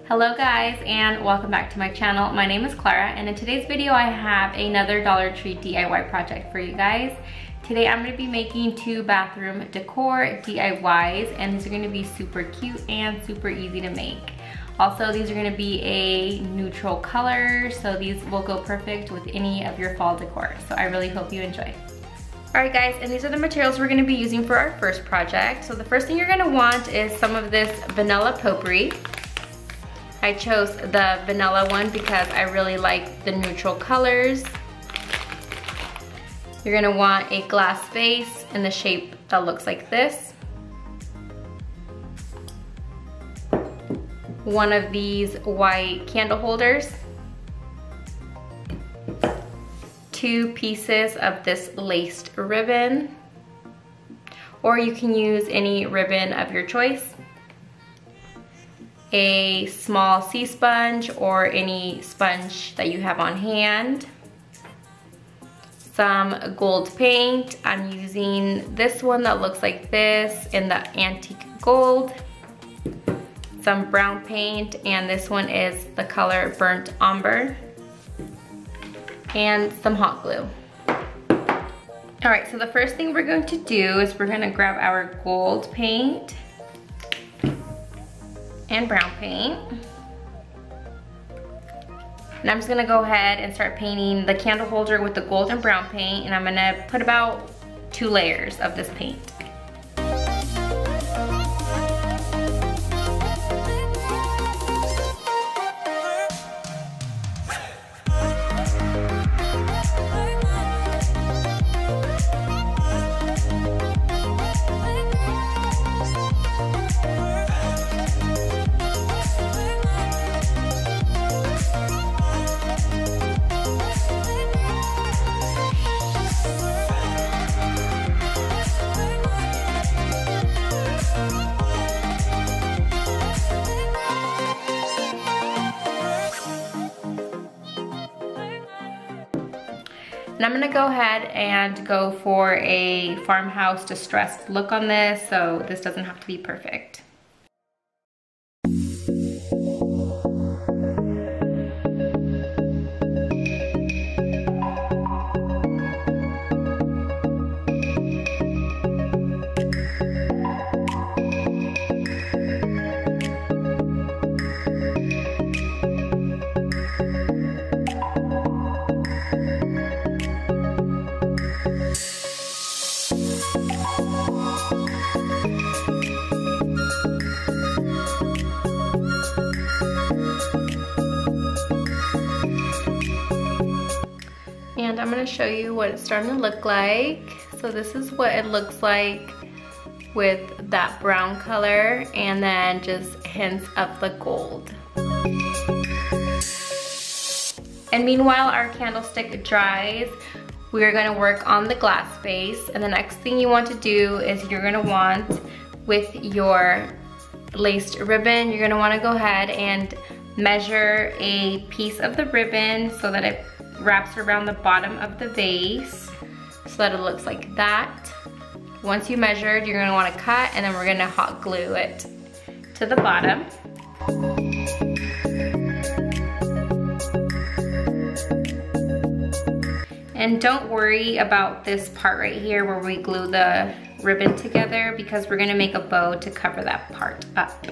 Hello guys, and welcome back to my channel. My name is Clara, and in today's video I have another Dollar Tree DIY project for you guys. Today I'm going to be making 2 bathroom decor DIYs, and these are going to be super cute and super easy to make. Also, these are going to be a neutral color, so these will go perfect with any of your fall decor. So I really hope you enjoy. Alright guys, and these are the materials we're going to be using for our first project. So the first thing you're going to want is some of this vanilla potpourri. I chose the vanilla one because I really like the neutral colors. You're gonna want a glass vase in the shape that looks like this. One of these white candle holders. 2 pieces of this laced ribbon. Or you can use any ribbon of your choice. A small sea sponge or any sponge that you have on hand. Some gold paint. I'm using this one that looks like this in the antique gold. Some brown paint, and this one is the color burnt umber. And some hot glue. Alright, so the first thing we're going to do is we're going to grab our gold paint and brown paint. And I'm just gonna go ahead and start painting the candle holder with the gold and brown paint, and I'm gonna put about 2 layers of this paint. And I'm gonna go ahead and go for a farmhouse distressed look on this, so this doesn't have to be perfect. And I'm gonna show you what it's starting to look like. So this is what it looks like with that brown color and then just hints of the gold. And meanwhile our candlestick dries, we're gonna work on the glass base. And the next thing you want to do is you're gonna want, with your laced ribbon, you're gonna wanna go ahead and measure a piece of the ribbon so that it wraps around the bottom of the vase so that it looks like that. Once you measured, you're gonna wanna cut, and then we're gonna hot glue it to the bottom. And don't worry about this part right here where we glue the ribbon together, because we're gonna make a bow to cover that part up.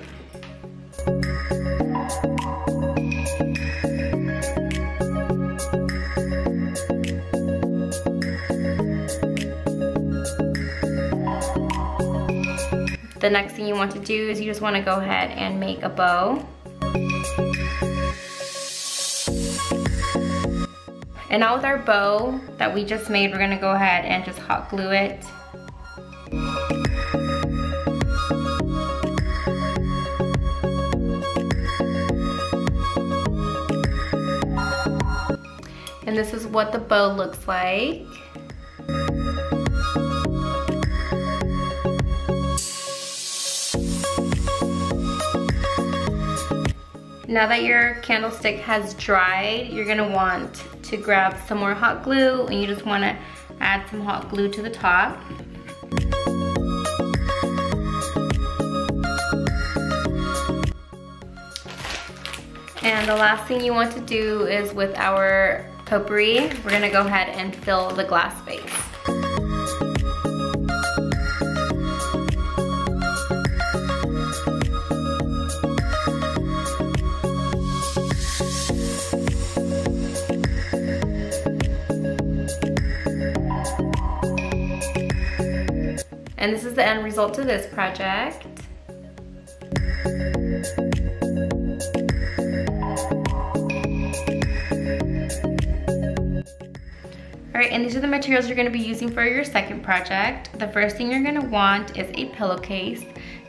The next thing you want to do is you just want to go ahead and make a bow. And now with our bow that we just made, we're going to go ahead and just hot glue it. And this is what the bow looks like. Now that your candlestick has dried, you're gonna want to grab some more hot glue, and you just wanna add some hot glue to the top. And the last thing you want to do is with our potpourri, we're gonna go ahead and fill the glass vase. And this is the end result to this project. Alright, and these are the materials you're going to be using for your second project. The first thing you're going to want is a pillowcase.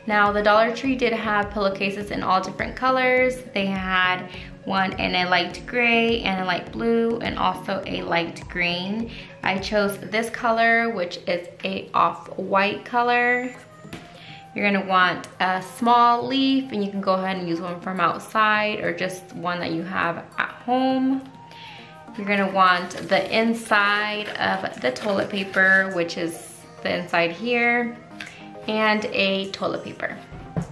Now the Dollar Tree did have pillowcases in all different colors. They had one in a light gray and a light blue and also a light green. I chose this color, which is a off-white color. You're gonna want a small leaf, and you can go ahead and use one from outside or just one that you have at home. You're gonna want the inside of the toilet paper, which is the inside here, and a toilet paper. All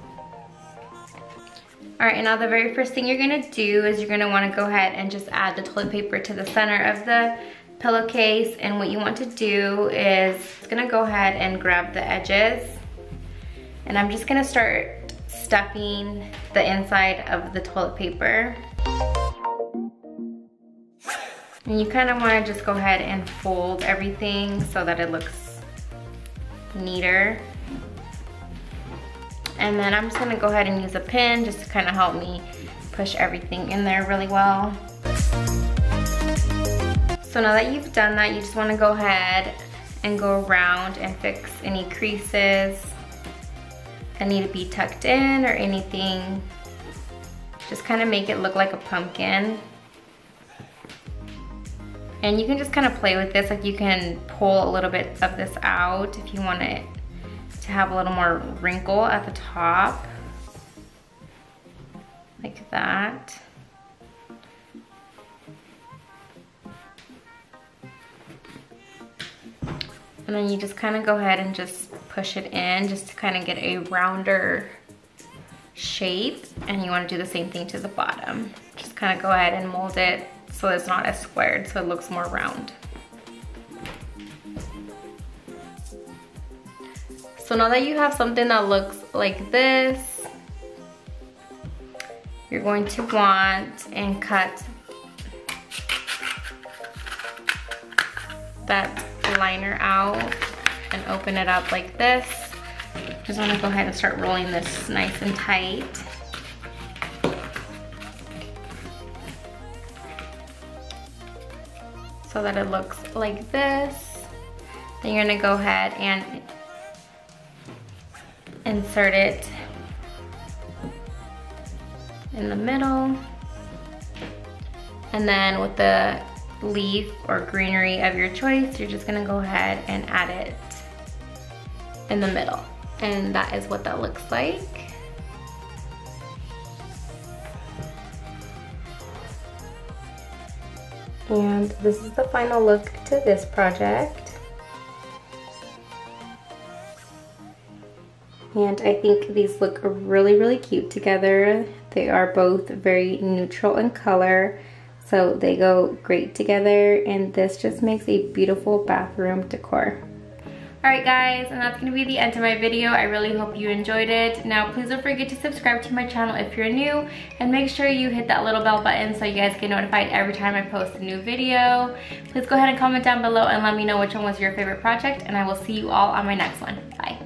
right, and now the very first thing you're gonna do is you're gonna wanna go ahead and just add the toilet paper to the center of the pillowcase. And what you want to do is gonna go ahead and grab the edges. And I'm just gonna start stuffing the inside of the toilet paper. And you kind of want to just go ahead and fold everything so that it looks neater. And then I'm just gonna go ahead and use a pin just to kind of help me push everything in there really well. So now that you've done that, you just want to go ahead and go around and fix any creases that need to be tucked in or anything. Just kind of make it look like a pumpkin. And you can just kind of play with this, like you can pull a little bit of this out if you want it to have a little more wrinkle at the top, like that. And then you just kind of go ahead and just push it in just to kind of get a rounder shape. And you want to do the same thing to the bottom. Just kind of go ahead and mold it so it's not as squared, so it looks more round. So now that you have something that looks like this, you're going to want and cut that liner out and open it up like this. Just want to go ahead and start rolling this nice and tight. So that it looks like this. Then you're gonna go ahead and insert it in the middle. And then with the leaf or greenery of your choice, you're just gonna go ahead and add it in the middle. And that is what that looks like. And this is the final look to this project. And I think these look really, really cute together. They are both very neutral in color, so they go great together, and this just makes a beautiful bathroom decor. Alright guys, and that's going to be the end of my video. I really hope you enjoyed it. Now please don't forget to subscribe to my channel if you're new, and make sure you hit that little bell button so you guys get notified every time I post a new video. Please go ahead and comment down below and let me know which one was your favorite project, and I will see you all on my next one. Bye.